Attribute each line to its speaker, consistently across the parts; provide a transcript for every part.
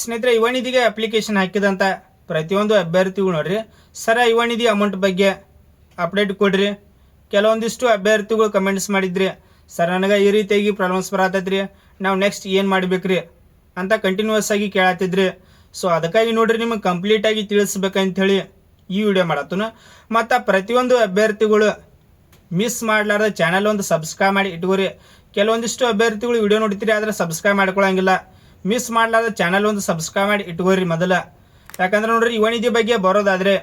Speaker 1: ಸ್ನೇಹಿತರೆ, ಯುವ ನಿಧಿಗೆ ಅಪ್ಲಿಕೇಶನ್ ಹಾಕಿದಂಥ ಪ್ರತಿಯೊಂದು ಅಭ್ಯರ್ಥಿಗಳು ನೋಡ್ರಿ, ಸರ ಯುವ ನಿಧಿ ಅಮೌಂಟ್ ಬಗ್ಗೆ ಅಪ್ಡೇಟ್ ಕೊಡ್ರಿ. ಕೆಲವೊಂದಿಷ್ಟು ಅಭ್ಯರ್ಥಿಗಳು ಕಮೆಂಟ್ಸ್ ಮಾಡಿದ್ರಿ, ಸರ್ ನನಗೆ ಈ ರೀತಿಯಾಗಿ ಪ್ರಾಬ್ಲಮ್ಸ್ ಬರತ್ತೈತ್ರಿ, ನಾವು ನೆಕ್ಸ್ಟ್ ಏನು ಮಾಡ್ಬೇಕ್ರಿ ಅಂತ ಕಂಟಿನ್ಯೂಸ್ ಆಗಿ ಕೇಳತ್ತಿದ್ರಿ. ಸೊ ಅದಕ್ಕಾಗಿ ನೋಡ್ರಿ ನಿಮಗೆ ಕಂಪ್ಲೀಟಾಗಿ ತಿಳಿಸ್ಬೇಕಂಥೇಳಿ ಈ ವಿಡಿಯೋ ಮಾಡತ್ತನು. ಮತ್ತು ಪ್ರತಿಯೊಂದು ಅಭ್ಯರ್ಥಿಗಳು ಮಿಸ್ ಮಾಡಲಾರ್ದ ಚಾನಲ್ ಒಂದು ಸಬ್ಸ್ಕ್ರೈಬ್ ಮಾಡಿ ಇಟ್ಕೋರಿ. ಕೆಲವೊಂದಿಷ್ಟು ಅಭ್ಯರ್ಥಿಗಳು ವಿಡಿಯೋ ನೋಡ್ತೀರಿ ಆದರೆ ಸಬ್ಸ್ಕ್ರೈಬ್ ಮಾಡ್ಕೊಳಂಗಿಲ್ಲ. ಮಿಸ್ ಮಾಡಲಾರ್ದ ಚಾನಲ್ ಒಂದು ಸಬ್ಸ್ಕ್ರೈಬ್ ಮಾಡಿ ಇಟ್ಕೋರಿ ಮೊದಲ. ಯಾಕಂದ್ರೆ ನೋಡ್ರಿ ಯುವ ನಿಧಿ ಬಗ್ಗೆ ಬರೋದಾದರೆ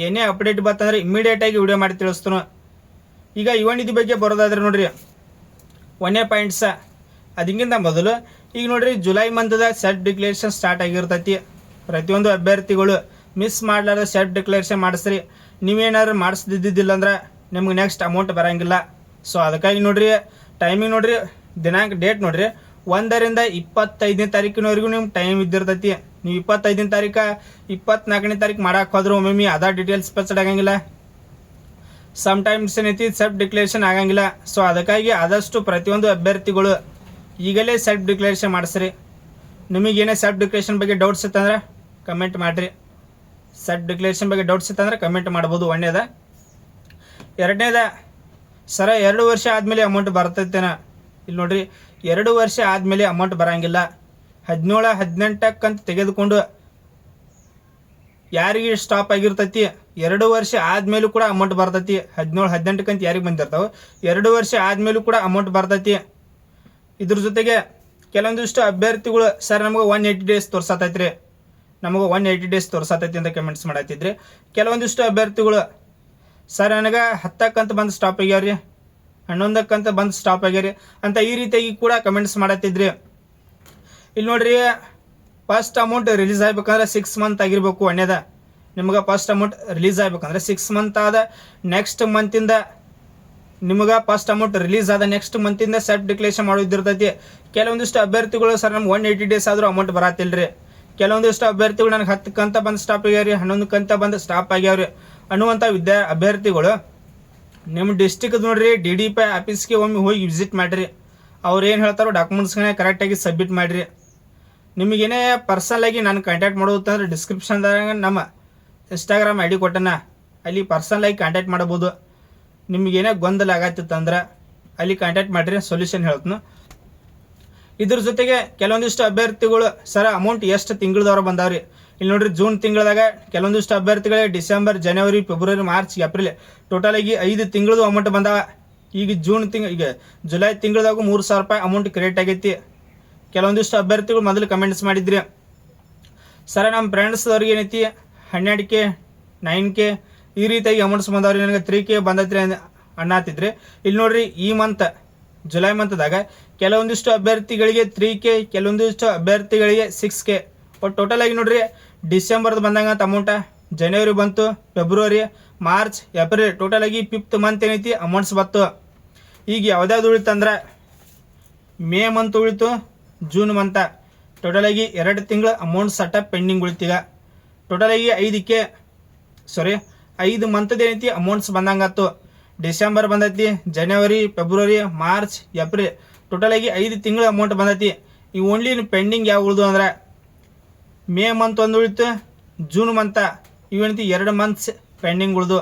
Speaker 1: ಏನೇ ಅಪ್ಡೇಟ್ ಬರ್ತಂದ್ರೆ ಇಮ್ಮಿಡಿಯೇಟಾಗಿ ವಿಡಿಯೋ ಮಾಡಿ ತಿಳಿಸ್ತಾನು. ಈಗ ಯುವ ನಿಧಿ ಬಗ್ಗೆ ಬರೋದಾದ್ರೆ ನೋಡ್ರಿ, ಒಂದೇ ಪಾಯಿಂಟ್ಸ ಅದಕ್ಕಿಂತ ಮೊದಲು ಈಗ ನೋಡ್ರಿ ಜುಲೈ ಮಂತ್ದ ಸೆಲ್ಫ್ ಡಿಕ್ಲೇರೇಷನ್ ಸ್ಟಾರ್ಟ್ ಆಗಿರ್ತೈತಿ. ಪ್ರತಿಯೊಂದು ಅಭ್ಯರ್ಥಿಗಳು ಮಿಸ್ ಮಾಡಲಾರ್ದ ಸೆಲ್ಫ್ ಡಿಕ್ಲೇರೇಷನ್ ಮಾಡಿಸ್ರಿ. ನೀವೇನಾದ್ರು ಮಾಡಿಸ್ದಿದ್ದಿಲ್ಲ ಅಂದ್ರೆ ನಿಮ್ಗೆ ನೆಕ್ಸ್ಟ್ ಅಮೌಂಟ್ ಬರೋಂಗಿಲ್ಲ. ಸೊ ಅದಕ್ಕಾಗಿ ನೋಡ್ರಿ ಟೈಮಿಂಗ್ ನೋಡ್ರಿ, ದಿನಾಂಕ ಡೇಟ್ ನೋಡ್ರಿ 1 ರಿಂದ 25ನೇ ತಾರೀಕಿನವರೆಗೂ ನಿಮ್ಗೆ ಟೈಮ್ ಇದ್ದಿರ್ತೈತಿ. ನೀವು 25ನೇ ತಾರೀಕು 24ನೇ ತಾರೀಕು ಮಾಡಕ್ಕೆ ಹೋದ್ರೆ ಒಮ್ಮೆ ಆಧಾರ್ ಡೀಟೇಲ್ಸ್ ಸ್ಪೆಸಿಡ್ ಆಗಂಗಿಲ್ಲ. ಸಮ್ ಟೈಮ್ಸ್ ಏನೈತಿ ಸೆಲ್ಫ್ ಡಿಕ್ಲೇರೇಷನ್ ಆಗಂಗಿಲ್ಲ. ಸೊ ಅದಕ್ಕಾಗಿ ಆದಷ್ಟು ಪ್ರತಿಯೊಂದು ಅಭ್ಯರ್ಥಿಗಳು ಈಗಲೇ ಸೆಲ್ಫ್ ಡಿಕ್ಲೇರೇಷನ್ ಮಾಡಿಸ್ರಿ. ನಿಮಗೇನೇ ಸೆಲ್ಫ್ ಡಿಕ್ಲೇರೇಷನ್ ಬಗ್ಗೆ ಡೌಟ್ಸ್ ಇತ್ತಂದ್ರೆ ಕಮೆಂಟ್ ಮಾಡಿರಿ. ಸೆಲ್ಫ್ ಡಿಕ್ಲೇರೇಷನ್ ಬಗ್ಗೆ ಡೌಟ್ಸ್ ಇತ್ತಂದ್ರೆ ಕಮೆಂಟ್ ಮಾಡ್ಬೋದು. ಒಂದೇದ. ಎರಡನೇದ, ಸರ 2 ವರ್ಷ ಆದಮೇಲೆ ಅಮೌಂಟ್ ಬರ್ತೈತೇನ? ಇಲ್ಲಿ ನೋಡ್ರಿ, 2 ವರ್ಷ ಆದಮೇಲೆ ಅಮೌಂಟ್ ಬರೋಂಗಿಲ್ಲ. 17, 18 ತೆಗೆದುಕೊಂಡು ಯಾರಿಗೆ ಸ್ಟಾಪ್ ಆಗಿರ್ತೈತಿ 2 ವರ್ಷ ಆದಮೇಲೂ ಕೂಡ ಅಮೌಂಟ್ ಬರ್ತೈತಿ. 17, 18 ಯಾರಿಗೆ ಬಂದಿರ್ತಾವೆ 2 ವರ್ಷ ಆದಮೇಲೂ ಕೂಡ ಅಮೌಂಟ್ ಬರ್ತೈತಿ. ಇದ್ರ ಜೊತೆಗೆ ಕೆಲವೊಂದಿಷ್ಟು ಅಭ್ಯರ್ಥಿಗಳು ಸರ್ ನಮಗೆ 180 ಡೇಸ್ ತೋರ್ಸತೈತ್ರಿ, ನಮಗೆ 180 ಡೇಸ್ ತೋರ್ಸತೈತಿ ಅಂತ ಕಮೆಂಟ್ಸ್ ಮಾಡತ್ತಿದ್ರಿ. ಕೆಲವೊಂದಿಷ್ಟು ಅಭ್ಯರ್ಥಿಗಳು ಸರ್ ನನಗೆ 10 ಬಂದು ಸ್ಟಾಪ್ ಆಗ್ಯಾವ್ರಿ, 11 ಬಂದು ಸ್ಟಾಪ್ ಆಗ್ಯಾರಿ ಅಂತ ಈ ರೀತಿಯಾಗಿ ಕೂಡ ಕಮೆಂಟ್ಸ್ ಮಾಡತ್ತಿದ್ರಿ. ಇಲ್ಲಿ ನೋಡ್ರಿ, ಫಸ್ಟ್ ಅಮೌಂಟ್ ರಿಲೀಸ್ ಆಗ್ಬೇಕಂದ್ರೆ 6 ಮಂತ್ ಆಗಿರ್ಬೇಕು. ಒಳ್ಳೆಯದ, ನಿಮ್ಗೆ ಫಸ್ಟ್ ಅಮೌಂಟ್ ರಿಲೀಸ್ ಆಗ್ಬೇಕಂದ್ರೆ 6 ಮಂತ್ ಆದ ನೆಕ್ಸ್ಟ್ ಮಂತಿಂದ ನಿಮ್ಗೆ ಫಸ್ಟ್ ಅಮೌಂಟ್ ರಿಲೀಸ್ ಆದ ನೆಕ್ಸ್ಟ್ ಮಂತಿಂದ ಸೆಲ್ಫ್ ಡಿಕ್ಲೇರೇಷನ್ ಮಾಡೋದಿರ್ತೈತಿ. ಕೆಲವೊಂದಿಷ್ಟು ಅಭ್ಯರ್ಥಿಗಳು ಸರ್ ನಮ್ಗೆ 180 ಡೇಸ್ ಆದರೂ ಅಮೌಂಟ್ ಬರತ್ತಿಲ್ರಿ. ಕೆಲವೊಂದಿಷ್ಟು ಅಭ್ಯರ್ಥಿಗಳು ನನಗೆ 10 ಬಂದು ಸ್ಟಾಪ್ ಆಗ್ಯಾವ್ರಿ, 11 ಬಂದು ಸ್ಟಾಪ್ ಆಗ್ಯಾವ್ರಿ ಅನ್ನುವಂಥ ಅಭ್ಯರ್ಥಿಗಳು ನಿಮ್ಮ ಡಿಸ್ಟಿಕ್ ನೋಡ್ರಿ DDP ಆಫೀಸ್ಗೆ ಒಮ್ಮೆ ಹೋಗಿ ವಿಸಿಟ್ ಮಾಡಿರಿ. ಅವ್ರು ಏನು ಹೇಳ್ತಾರೋ ಡಾಕ್ಯುಮೆಂಟ್ಸ್ಗಳನ್ನ ಕರೆಕ್ಟಾಗಿ ಸಬ್ಮಿಟ್ ಮಾಡಿರಿ. ನಿಮಗೇನೇ ಪರ್ಸನಲಾಗಿ ನಾನು ಕಾಂಟ್ಯಾಕ್ಟ್ ಮಾಡೋದಂದ್ರೆ ಡಿಸ್ಕ್ರಿಪ್ಷನ್ದಾಗ ನಮ್ಮ ಇನ್ಸ್ಟಾಗ್ರಾಮ್ ID ಕೊಟ್ಟನ, ಅಲ್ಲಿ ಪರ್ಸನಲಾಗಿ ಕಾಂಟ್ಯಾಕ್ಟ್ ಮಾಡ್ಬೋದು. ನಿಮಗೇನೇ ಗೊಂದಲ ಆಗತ್ತಿತ್ತಂದ್ರೆ ಅಲ್ಲಿ ಕಾಂಟ್ಯಾಕ್ಟ್ ಮಾಡಿರಿ, ಸೊಲ್ಯೂಷನ್ ಹೇಳ್ತೀನಿ. ಇದ್ರ ಜೊತೆಗೆ ಕೆಲವೊಂದಿಷ್ಟು ಅಭ್ಯರ್ಥಿಗಳು ಸರ ಅಮೌಂಟ್ ಎಷ್ಟು ತಿಂಗಳದವ್ರು ಬಂದಾವ್ರಿ. ಇಲ್ಲಿ ನೋಡ್ರಿ, ಜೂನ್ ತಿಂಗಳದಾಗ ಕೆಲವೊಂದಿಷ್ಟು ಅಭ್ಯರ್ಥಿಗಳಿಗೆ ಡಿಸೆಂಬರ್, ಜನವರಿ, ಫೆಬ್ರವರಿ, ಮಾರ್ಚ್, ಏಪ್ರಿಲ್ ಟೋಟಲ್ ಆಗಿ 5 ತಿಂಗಳದು ಅಮೌಂಟ್ ಬಂದಾವ. ಈಗ ಈಗ ಜುಲೈ ತಿಂಗಳದಾಗೂ 3,000 ರೂಪಾಯಿ ಅಮೌಂಟ್ ಕ್ರಿಯೇಟ್ ಆಗೈತಿ. ಕೆಲವೊಂದಿಷ್ಟು ಅಭ್ಯರ್ಥಿಗಳು ಮೊದಲು ಕಮೆಂಟ್ಸ್ ಮಾಡಿದ್ರಿ, ಸರ ನಮ್ಮ ಫ್ರೆಂಡ್ಸ್ದವ್ರಿಗೆ ಏನೈತಿ 12K, 9K ಈ ರೀತಿಯಾಗಿ ಅಮೌಂಟ್ಸ್ ಬಂದವ್ರಿ, ನನಗೆ 3K ಬಂದೈತ್ರಿ ಅನ್ನತ್ತಿದ್ರಿ. ಇಲ್ಲಿ ನೋಡ್ರಿ, ಈ ಮಂತ್ ಜುಲೈ ಮಂತ್ದಾಗ ಕೆಲವೊಂದಿಷ್ಟು ಅಭ್ಯರ್ಥಿಗಳಿಗೆ 3K, ಕೆಲವೊಂದಿಷ್ಟು ಅಭ್ಯರ್ಥಿಗಳಿಗೆ 6K. ಟೋಟಲ್ ಆಗಿ ನೋಡ್ರಿ ಡಿಸೆಂಬರ್ದು ಬಂದಂಗ ಅಮೌಂಟ, ಜನವರಿ ಬಂತು, ಫೆಬ್ರವರಿ, ಮಾರ್ಚ್, ಏಪ್ರಿಲ್ ಟೋಟಲ್ ಆಗಿ 5th ಮಂತ್ ಏನೈತಿ ಅಮೌಂಟ್ಸ್ ಬತ್ತು. ಈಗ ಯಾವ್ದಾವ್ದು ಉಳಿತಂದ್ರೆ ಮೇ ಮಂತ್ ಉಳಿತು, ಜೂನ್ ಮಂತ ಟೋಟಲ್ ಆಗಿ 2 ತಿಂಗಳು ಅಮೌಂಟ್ ಸೆಟಪ್ ಪೆಂಡಿಂಗ್ ಉಳಿತೀಗ. ಟೋಟಲ್ ಆಗಿ 5 ಮಂತ್ದು ಏನೈತಿ ಅಮೌಂಟ್ಸ್ ಬಂದಂಗಾತು. ಡಿಸೆಂಬರ್ ಬಂದೈತಿ, ಜನವರಿ, ಫೆಬ್ರವರಿ, ಮಾರ್ಚ್, ಏಪ್ರಿಲ್ ಟೋಟಲ್ ಆಗಿ 5 ತಿಂಗಳು ಅಮೌಂಟ್ ಬಂದೈತಿ. ಈ ಓನ್ಲಿ ಪೆಂಡಿಂಗ್ ಯಾವ ಉಳಿದು ಅಂದ್ರೆ ಮೇ ಮಂತ್ ಒಂದು ಉಳಿತು, ಜೂನ್ ಮಂತ ಇವೇನೈತಿ 2 ಮಂತ್ಸ್ ಪೆಂಡಿಂಗ್ ಉಳಿದು.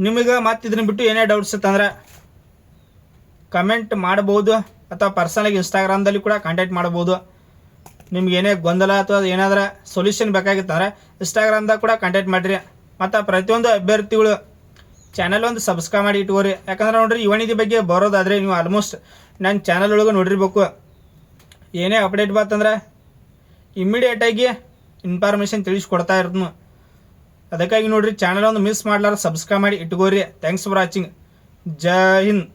Speaker 1: ನಿಮಗೆ ಮತ್ತೆ ಇದನ್ನ ಬಿಟ್ಟು ಏನೇ ಡೌಟ್ಸ್ ಇತ್ತಂದ್ರೆ ಕಮೆಂಟ್ ಮಾಡ್ಬೋದು ಅಥವಾ ಪರ್ಸನಲಾಗಿ ಇನ್ಸ್ಟಾಗ್ರಾಮ್ದಲ್ಲಿ ಕೂಡ ಕಾಂಟ್ಯಾಕ್ಟ್ ಮಾಡ್ಬೋದು. ನಿಮ್ಗೆ ಏನೇ ಗೊಂದಲ ಅಥವಾ ಏನಾದರೂ ಸೊಲ್ಯೂಷನ್ ಬೇಕಾಗಿತ್ತಂದ್ರೆ ಇನ್ಸ್ಟಾಗ್ರಾಮ್ದಾಗ ಕೂಡ ಕಾಂಟ್ಯಾಕ್ಟ್ ಮಾಡಿರಿ. ಮತ್ತು ಪ್ರತಿಯೊಂದು ಅಭ್ಯರ್ಥಿಗಳು ಚಾನಲ್ ಒಂದು ಸಬ್ಸ್ಕ್ರೈಬ್ ಮಾಡಿ ಇಟ್ಕೋರಿ. ಯಾಕಂದ್ರೆ ನೋಡ್ರಿ ಯುವ ನಿಧಿ ಬಗ್ಗೆ ಬರೋದಾದರೆ ನೀವು ಆಲ್ಮೋಸ್ಟ್ ನನ್ನ ಚಾನಲ್ ಒಳಗೆ ನೋಡಿರ್ಬೇಕು. ಏನೇ ಅಪ್ಡೇಟ್ ಬಂತಂದ್ರೆ ಇಮ್ಮಿಡಿಯೇಟಾಗಿ ಇನ್ಫಾರ್ಮೇಷನ್ ತಿಳಿಸ್ಕೊಡ್ತಾ ಇರ್ತೀನಿ. ಅದಕ್ಕಾಗಿ ನೋಡ್ರಿ ಚಾನಲ್ ಒಂದು ಮಿಸ್ ಮಾಡ್ಲಾರ ಸಬ್ಸ್ಕ್ರೈಬ್ ಮಾಡಿ ಇಟ್ಕೋರಿ. Thanks for watching. ಜೈ ಹಿಂದ್.